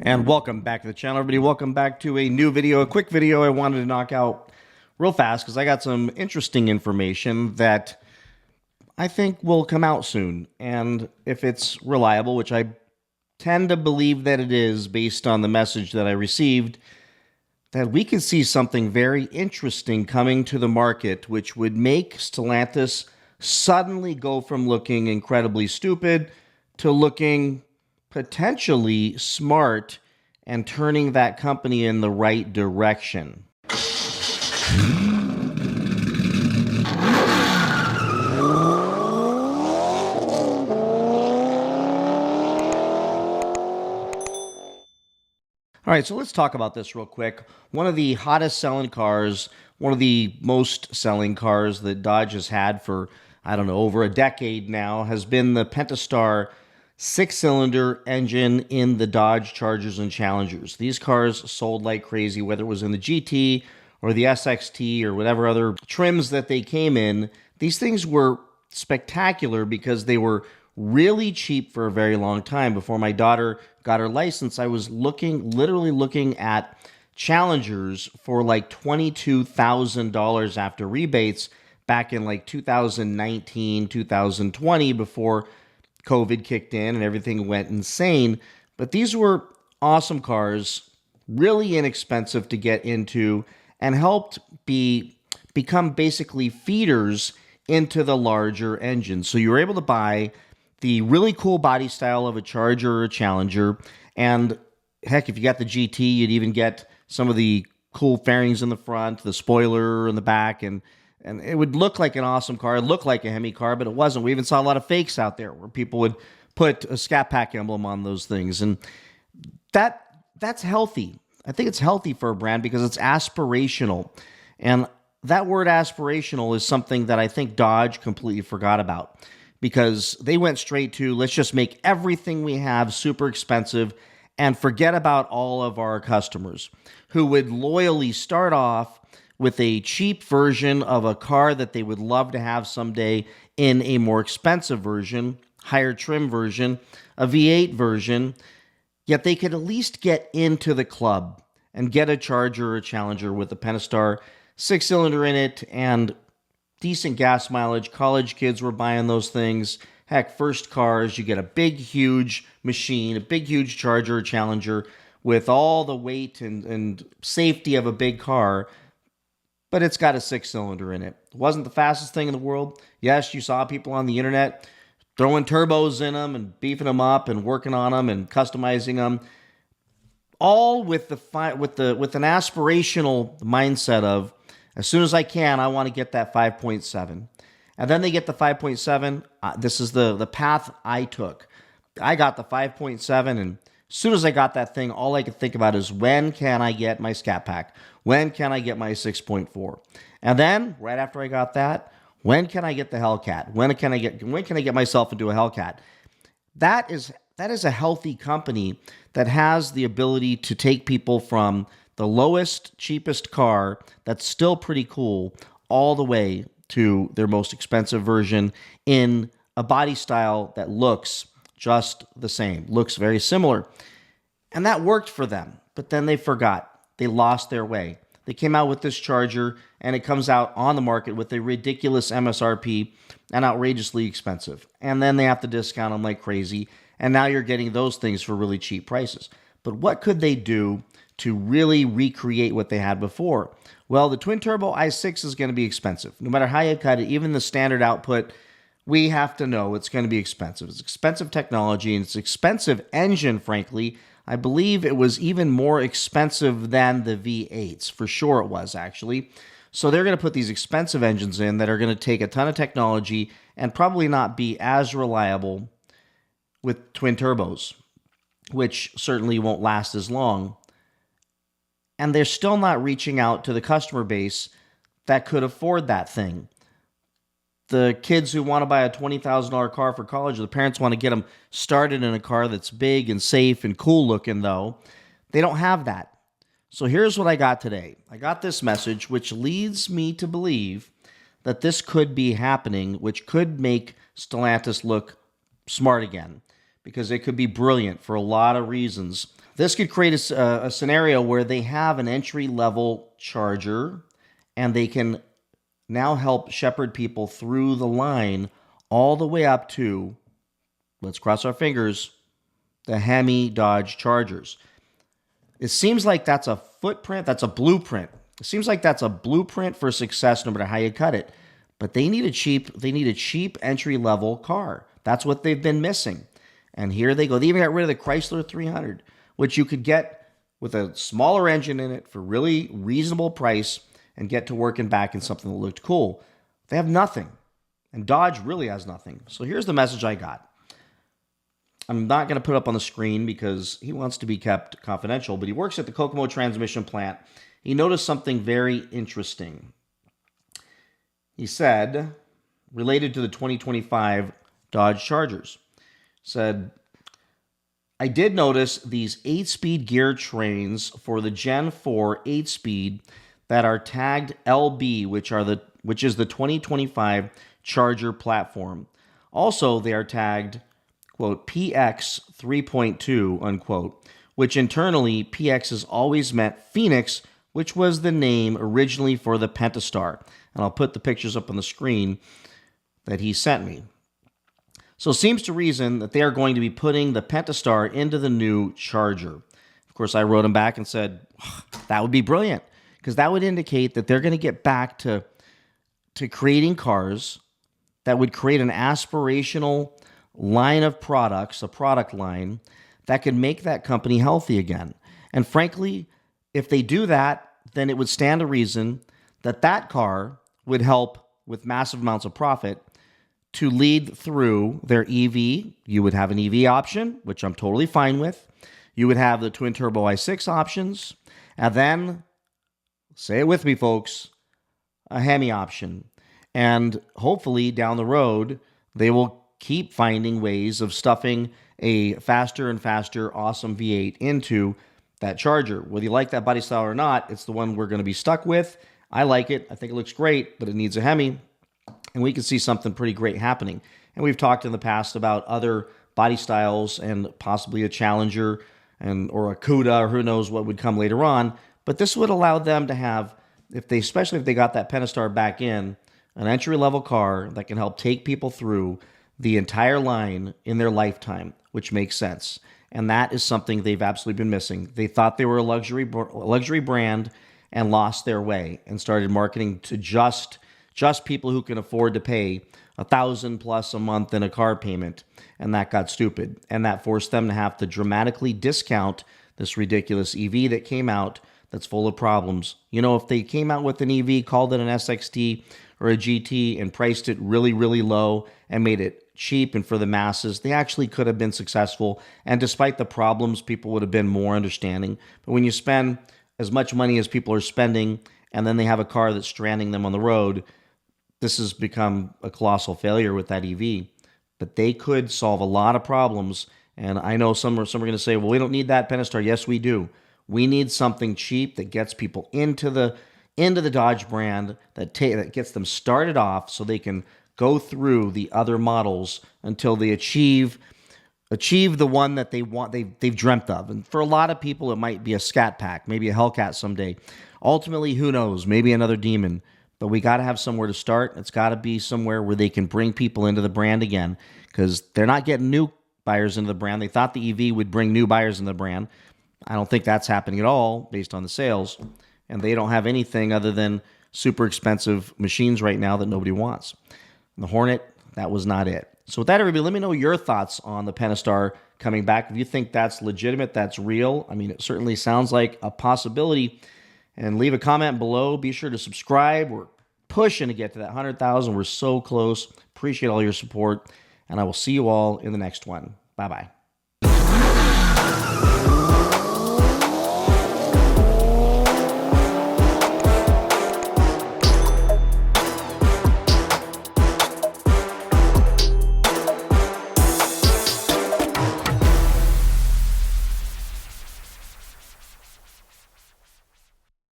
And welcome back to the channel, everybody. Welcome back to a new video, a quick video I wanted to knock out real fast because I got some interesting information that I think will come out soon. And if it's reliable, which I tend to believe that it is based on the message that I received, that we can see something very interesting coming to the market, which would make Stellantis suddenly go from looking incredibly stupid to looking potentially smart and turning that company in the right direction. All right, so let's talk about this real quick. One of the hottest selling cars, one of the most selling cars that Dodge has had for, I don't know, over a decade now, has been the Pentastar six-cylinder engine in the Dodge Chargers and Challengers. These cars sold like crazy, whether it was in the GT or the SXT or whatever other trims that they came in. These things were spectacular because they were really cheap for a very long time. Before my daughter got her license, I was literally looking at Challengers for like $22,000 after rebates back in like 2019, 2020, before COVID kicked in and everything went insane. But these were awesome cars, really inexpensive to get into, and helped become basically feeders into the larger engines. So you were able to buy the really cool body style of a Charger or a Challenger, and heck, if you got the GT, you'd even get some of the cool fairings in the front, the spoiler in the back, and it would look like an awesome car. It looked like a Hemi car, but it wasn't. We even saw a lot of fakes out there where people would put a Scat Pack emblem on those things, and that's healthy. I think it's healthy for a brand because it's aspirational, and that word aspirational is something that I think Dodge completely forgot about, because they went straight to, let's just make everything we have super expensive and forget about all of our customers who would loyally start off with a cheap version of a car that they would love to have someday in a more expensive version, higher trim version, a V8 version, yet they could at least get into the club and get a Charger or a Challenger with a Pentastar six-cylinder in it and decent gas mileage. College kids were buying those things. Heck, first cars, you get a big, huge machine, a big, huge Charger or Challenger with all the weight and safety of a big car, but it's got a six-cylinder in it. It wasn't the fastest thing in the world. Yes, you saw people on the internet throwing turbos in them and beefing them up and working on them and customizing them, all with an aspirational mindset of, as soon as I can, I want to get that 5.7. And then they get the 5.7. This is the path I took. I got the 5.7, and as soon as I got that thing, all I could think about is, when can I get my Scat Pack? When can I get my 6.4? And then, right after I got that, when can I get the Hellcat? When can I get myself into a Hellcat? That is a healthy company that has the ability to take people from the lowest, cheapest car that's still pretty cool all the way to their most expensive version in a body style that looks just the same, looks very similar. And that worked for them, but then they forgot. They lost their way. They came out with this Charger, and it comes out on the market with a ridiculous MSRP and outrageously expensive. And then they have to discount them like crazy, and now you're getting those things for really cheap prices. But what could they do to really recreate what they had before? Well, the twin-turbo i6 is going to be expensive. No matter how you cut it, even the standard output, we have to know it's going to be expensive. It's expensive technology, and it's expensive engine, frankly. I believe it was even more expensive than the V8s. For sure it was, actually. So they're going to put these expensive engines in that are going to take a ton of technology and probably not be as reliable with twin turbos, which certainly won't last as long. And they're still not reaching out to the customer base that could afford that thing. The kids who want to buy a $20,000 car for college, the parents want to get them started in a car that's big and safe and cool looking, though. They don't have that. So here's what I got today. I got this message, which leads me to believe that this could be happening, which could make Stellantis look smart again, because it could be brilliant for a lot of reasons. This could create a scenario where they have an entry-level charger and they can now help shepherd people through the line all the way up to, let's cross our fingers, the Hemi Dodge Chargers. It seems like that's a footprint, that's a blueprint. It seems like that's a blueprint for success no matter how you cut it. But they need a cheap entry-level car. That's what they've been missing. And here they go. They even got rid of the Chrysler 300, which you could get with a smaller engine in it for really reasonable price and get to working back in something that looked cool. They have nothing. And Dodge really has nothing. So here's the message I got. I'm not going to put it up on the screen because he wants to be kept confidential, but he works at the Kokomo transmission plant. He noticed something very interesting. He said, related to the 2025 Dodge Chargers, said, I did notice these 8-speed gear trains for the Gen 4 8-speed that are tagged LB, which is the 2025 Charger platform. Also, they are tagged, quote, PX 3.2, unquote, which internally PX has always meant Phoenix, which was the name originally for the Pentastar. And I'll put the pictures up on the screen that he sent me. So it seems to reason that they are going to be putting the Pentastar into the new Charger. Of course, I wrote him back and said, that would be brilliant, because that would indicate that they're going to get back to creating cars that would create an aspirational line of products, a product line, that could make that company healthy again. And frankly, if they do that, then it would stand to reason that that car would help with massive amounts of profit to lead through their EV. You would have an EV option, which I'm totally fine with. You would have the twin turbo i6 options. And then, say it with me, folks, a Hemi option. And hopefully down the road, they will keep finding ways of stuffing a faster and faster awesome V8 into that Charger. Whether you like that body style or not, it's the one we're going to be stuck with. I like it. I think it looks great, but it needs a Hemi. And we can see something pretty great happening. And we've talked in the past about other body styles and possibly a Challenger or a Cuda, or who knows what would come later on. But this would allow them to have, especially if they got that Pentastar back in, an entry-level car that can help take people through the entire line in their lifetime, which makes sense. And that is something they've absolutely been missing. They thought they were a luxury brand and lost their way and started marketing to just people who can afford to pay $1,000+ a month in a car payment. And that got stupid. And that forced them to have to dramatically discount this ridiculous EV that came out that's full of problems. You know, if they came out with an EV, called it an SXT or a GT, and priced it really, really low and made it cheap and for the masses, they actually could have been successful. And despite the problems, people would have been more understanding. But when you spend as much money as people are spending, and then they have a car that's stranding them on the road, this has become a colossal failure with that EV. But they could solve a lot of problems. And I know some are going to say, well, we don't need that Pentastar. Yes, we do. We need something cheap that gets people into the Dodge brand, that gets them started off so they can go through the other models until they achieve the one that they want, they've dreamt of. And for a lot of people, it might be a Scat Pack, maybe a Hellcat someday. Ultimately, who knows, maybe another Demon. But we got to have somewhere to start. It's got to be somewhere where they can bring people into the brand again, because they're not getting new buyers into the brand. They thought the EV would bring new buyers into the brand. I don't think that's happening at all based on the sales. And they don't have anything other than super expensive machines right now that nobody wants. And the Hornet, that was not it. So with that, everybody, let me know your thoughts on the Pentastar coming back. If you think that's legitimate, that's real. I mean, it certainly sounds like a possibility. And leave a comment below. Be sure to subscribe. We're pushing to get to that 100,000. We're so close. Appreciate all your support. And I will see you all in the next one. Bye-bye.